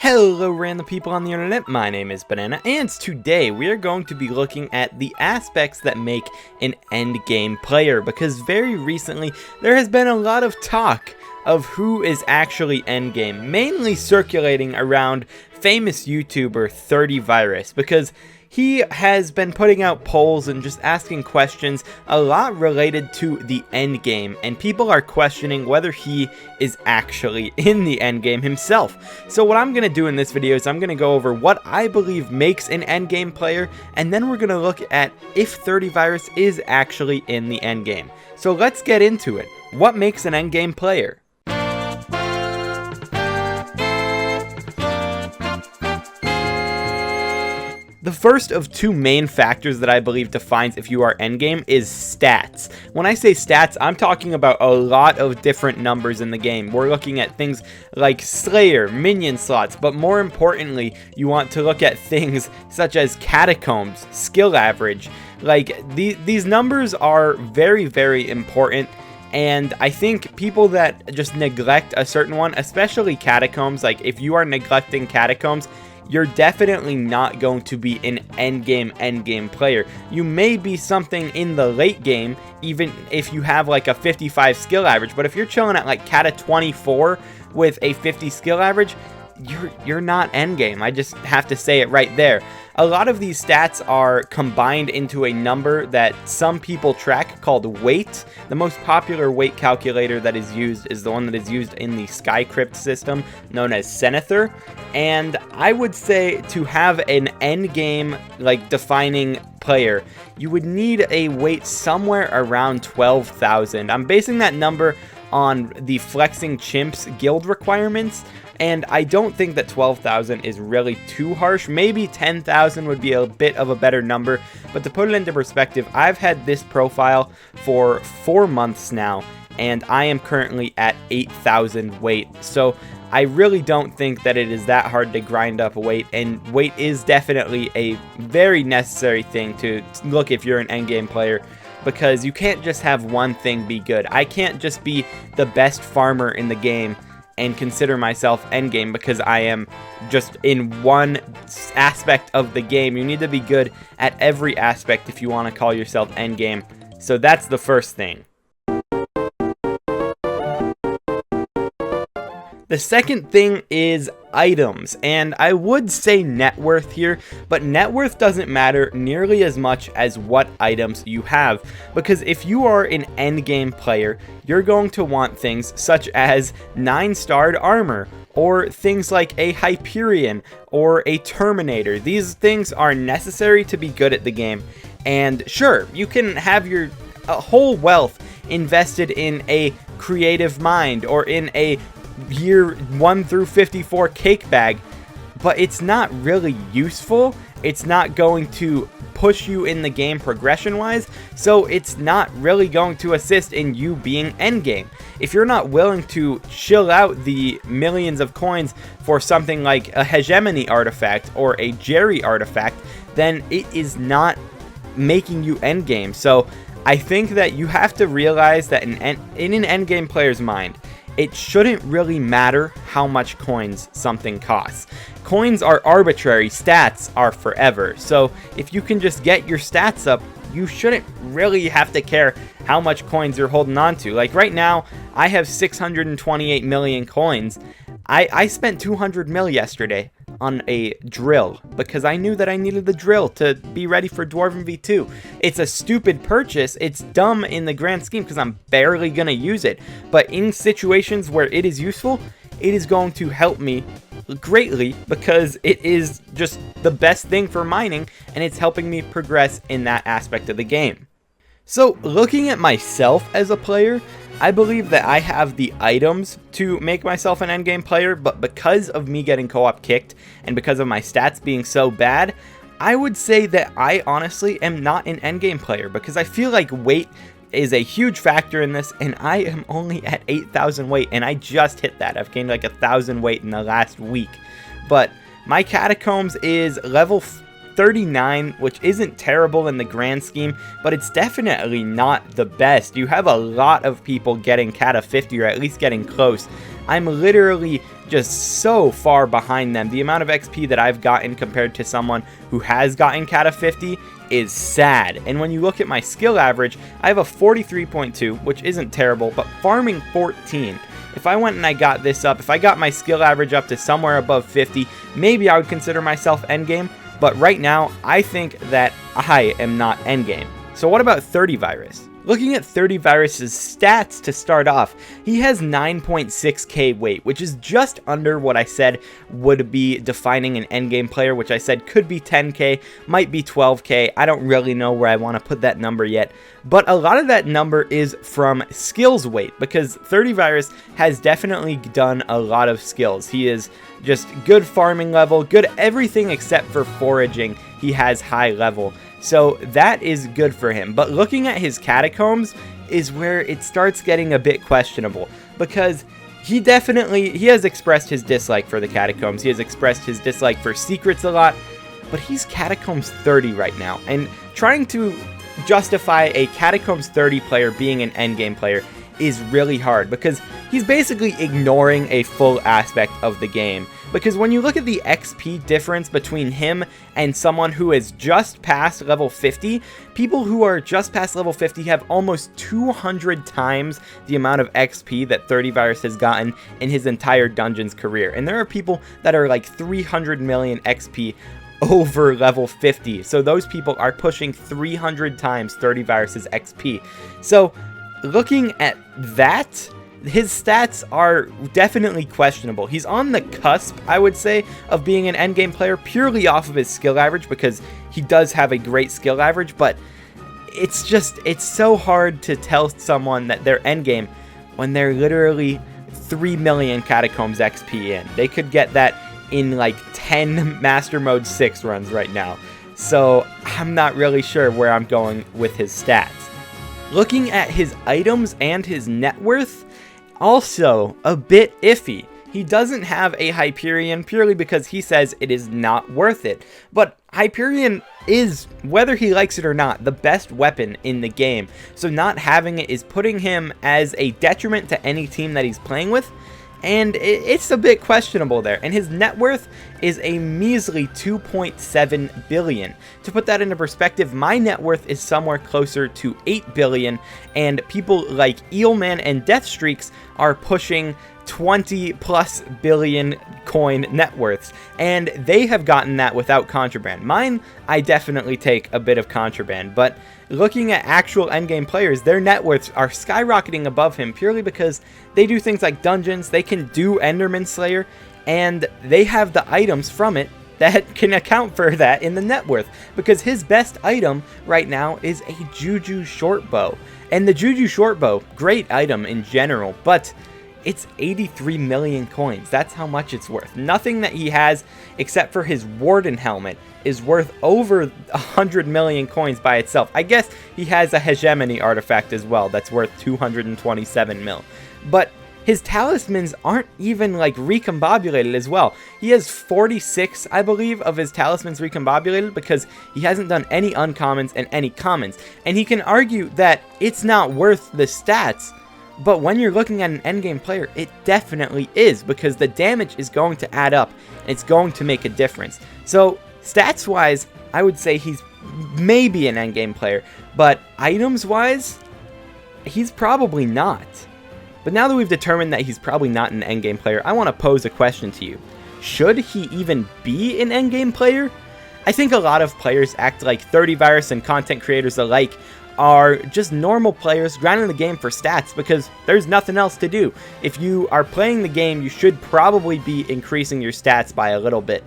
Hello random people on the internet, my name is Banana, and today we are going to be looking at the aspects that make an endgame player, because very recently there has been a lot of talk of who is actually endgame, mainly circulating around famous YouTuber ThirtyVirus, because he has been putting out polls and just asking questions a lot related to the endgame, and people are questioning whether he is actually in the endgame himself. So what I'm going to do in this video is I'm going to go over what I believe makes an endgame player, and then we're going to look at if ThirtyVirus is actually in the endgame. So let's get into it. What makes an endgame player? The first of two main factors that I believe defines if you are endgame is stats. When I say stats, I'm talking about a lot of different numbers in the game. We're looking at things like Slayer, minion slots, but more importantly, you want to look at things such as catacombs, skill average. Like, these numbers are very, very important. And I think people that just neglect a certain one, especially catacombs, like if you are neglecting catacombs, you're definitely not going to be an endgame player. You may be something in the late game, even if you have like a 55 skill average, but if you're chilling at like Cata 24 with a 50 skill average, you're not endgame. I just have to say it right there. A lot of these stats are combined into a number that some people track called weight. The most popular weight calculator that is used is the one that is used in the Skycrypt system, known as Zenithor. And I would say to have an endgame like defining player, you would need a weight somewhere around 12,000. I'm basing that number on the Flexing Chimps guild requirements, and I don't think that 12,000 is really too harsh. Maybe 10,000 would be a bit of a better number, but to put it into perspective, I've had this profile for 4 months now, and I am currently at 8,000 weight, so I really don't think that it is that hard to grind up weight, and weight is definitely a very necessary thing to look if you're an endgame player, because you can't just have one thing be good. I can't just be the best farmer in the game and consider myself endgame because I am just in one aspect of the game. You need to be good at every aspect if you want to call yourself endgame. So that's the first thing. The second thing is items, and I would say net worth here, but net worth doesn't matter nearly as much as what items you have, because if you are an endgame player, you're going to want things such as 9-starred armor, or things like a Hyperion, or a Terminator. These things are necessary to be good at the game, and sure, you can have your whole wealth invested in a creative mind, or in a year 1 through 54 cake bag, but it's not really useful. It's not going to push you in the game progression wise, so it's not really going to assist in you being endgame. If you're not willing to chill out the millions of coins for something like a hegemony artifact or a Jerry artifact, then it is not making you endgame. So I think that you have to realize that in an endgame player's mind, it shouldn't really matter how much coins something costs. Coins are arbitrary, stats are forever. So if you can just get your stats up, you shouldn't really have to care how much coins you're holding on to. Like right now, I have 628 million coins. I spent 200 mil yesterday on a drill because I knew that I needed the drill to be ready for Dwarven V2. It's a stupid purchase. It's dumb in the grand scheme because I'm barely going to use it. But in situations where it is useful, it is going to help me greatly because it is just the best thing for mining, and it's helping me progress in that aspect of the game. So looking at myself as a player, I believe that I have the items to make myself an endgame player, but because of me getting co-op kicked and because of my stats being so bad, I would say that I honestly am not an endgame player because I feel like weight is a huge factor in this, and I am only at 8,000 weight, and I just hit that. I've gained like 1,000 weight in the last week. But my catacombs is level 39, which isn't terrible in the grand scheme, but it's definitely not the best. You have a lot of people getting Kata 50, or at least getting close. I'm literally just so far behind them. The amount of XP that I've gotten compared to someone who has gotten Kata 50 is sad. And when you look at my skill average, I have a 43.2, which isn't terrible, but farming 14. If I went and I got this up, if I got my skill average up to somewhere above 50, maybe I would consider myself endgame, but right now, I think that I am not endgame. So what about ThirtyVirus? Looking at ThirtyVirus's stats to start off, he has 9.6k weight, which is just under what I said would be defining an endgame player, which I said could be 10k, might be 12k. I don't really know where I want to put that number yet, but a lot of that number is from skills weight, because ThirtyVirus has definitely done a lot of skills. He is just good farming level, good everything except for foraging. He has high level. So that is good for him. But looking at his catacombs is where it starts getting a bit questionable, because he has expressed his dislike for the catacombs. He has expressed his dislike for secrets a lot, but he's catacombs 30 right now. And trying to justify a catacombs 30 player being an endgame player is really hard, because he's basically ignoring a full aspect of the game. Because when you look at the XP difference between him and someone who is just past level 50, people who are just past level 50 have almost 200 times the amount of XP that ThirtyVirus has gotten in his entire Dungeons career. And there are people that are like 300 million XP over level 50. So those people are pushing 300 times ThirtyVirus's XP. So looking at that, his stats are definitely questionable. He's on the cusp, I would say, of being an endgame player purely off of his skill average, because he does have a great skill average, but it's so hard to tell someone that they're endgame when they're literally 3 million Catacombs XP in. They could get that in like 10 Master Mode 6 runs right now. So I'm not really sure where I'm going with his stats. Looking at his items and his net worth, also a bit iffy. He doesn't have a Hyperion purely because he says it is not worth it. But Hyperion is, whether he likes it or not, the best weapon in the game. So not having it is putting him as a detriment to any team that he's playing with. And it's a bit questionable there. And his net worth is a measly 2.7 billion. To put that into perspective, my net worth is somewhere closer to 8 billion. And people like Eelman and Deathstreaks are pushing 20 plus billion coin net worths, and they have gotten that without contraband. Mine, I definitely take a bit of contraband, but looking at actual endgame players, their net worths are skyrocketing above him purely because they do things like dungeons, they can do Enderman Slayer, and they have the items from it that can account for that in the net worth, because his best item right now is a Juju Shortbow. And the Juju Shortbow, great item in general, but it's 83 million coins. That's how much it's worth. Nothing that he has except for his Warden helmet is worth over 100 million coins by itself. I guess he has a hegemony artifact as well that's worth 227 mil. But his talismans aren't even like recombobulated as well. He has 46, I believe, of his talismans recombobulated because he hasn't done any uncommons and any commons. And he can argue that it's not worth the stats, but when you're looking at an endgame player, it definitely is, because the damage is going to add up, and it's going to make a difference. So, stats-wise, I would say he's maybe an endgame player, but items-wise, he's probably not. But now that we've determined that he's probably not an endgame player, I want to pose a question to you. Should he even be an endgame player? I think a lot of players act like ThirtyVirus and content creators alike are just normal players grinding the game for stats because there's nothing else to do. If you are playing the game, you should probably be increasing your stats by a little bit.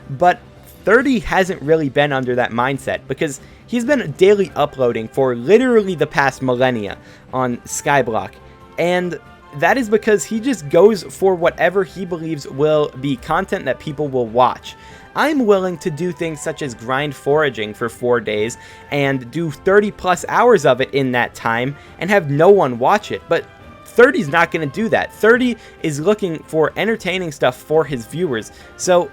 But 30 hasn't really been under that mindset because he's been daily uploading for literally the past millennia on Skyblock. And that is because he just goes for whatever he believes will be content that people will watch. I'm willing to do things such as grind foraging for 4 days and do 30 plus hours of it in that time and have no one watch it, but 30's not going to do that. 30 is looking for entertaining stuff for his viewers, so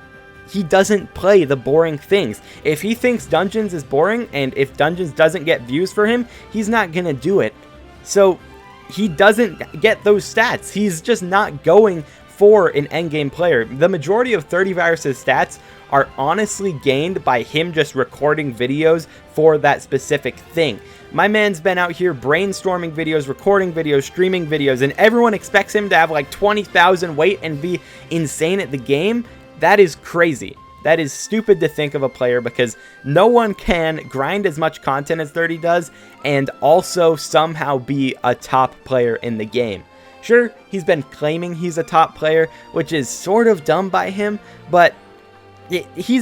he doesn't play the boring things. If he thinks Dungeons is boring, and if Dungeons doesn't get views for him, he's not gonna do it. So he doesn't get those stats. He's just not going for an endgame player. The majority of ThirtyVirus's stats are honestly gained by him just recording videos for that specific thing. My man's been out here brainstorming videos, recording videos, streaming videos, and everyone expects him to have like 20,000 weight and be insane at the game. That is crazy. That is stupid to think of a player, because no one can grind as much content as 30 does and also somehow be a top player in the game. Sure, he's been claiming he's a top player, which is sort of dumb by him, but he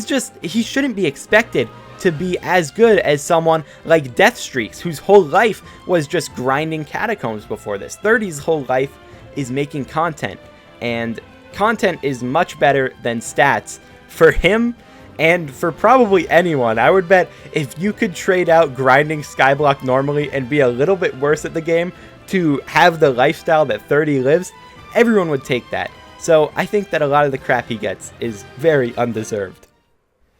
shouldn't be expected to be as good as someone like Deathstreaks, whose whole life was just grinding catacombs before this. 30's whole life is making content, and content is much better than stats for him and for probably anyone. I would bet if you could trade out grinding Skyblock normally and be a little bit worse at the game to have the lifestyle that 30 lives, everyone would take that. So I think that a lot of the crap he gets is very undeserved.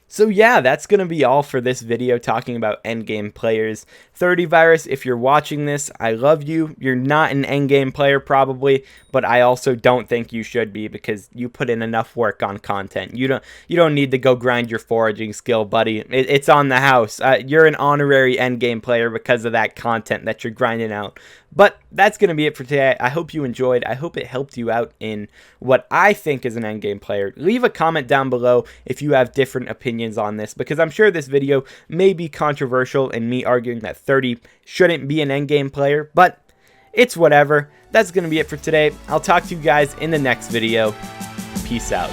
So yeah, that's going to be all for this video talking about endgame players. 30Virus, if you're watching this, I love you. You're not an endgame player probably, but I also don't think you should be, because you put in enough work on content. You don't need to go grind your foraging skill, buddy. It's on the house. You're an honorary endgame player because of that content that you're grinding out. But that's going to be it for today. I hope you enjoyed. I hope it helped you out in what I think is an endgame player. Leave a comment down below if you have different opinions on this, because I'm sure this video may be controversial in me arguing that 30 shouldn't be an endgame player, but it's whatever. That's going to be it for today. I'll talk to you guys in the next video. Peace out.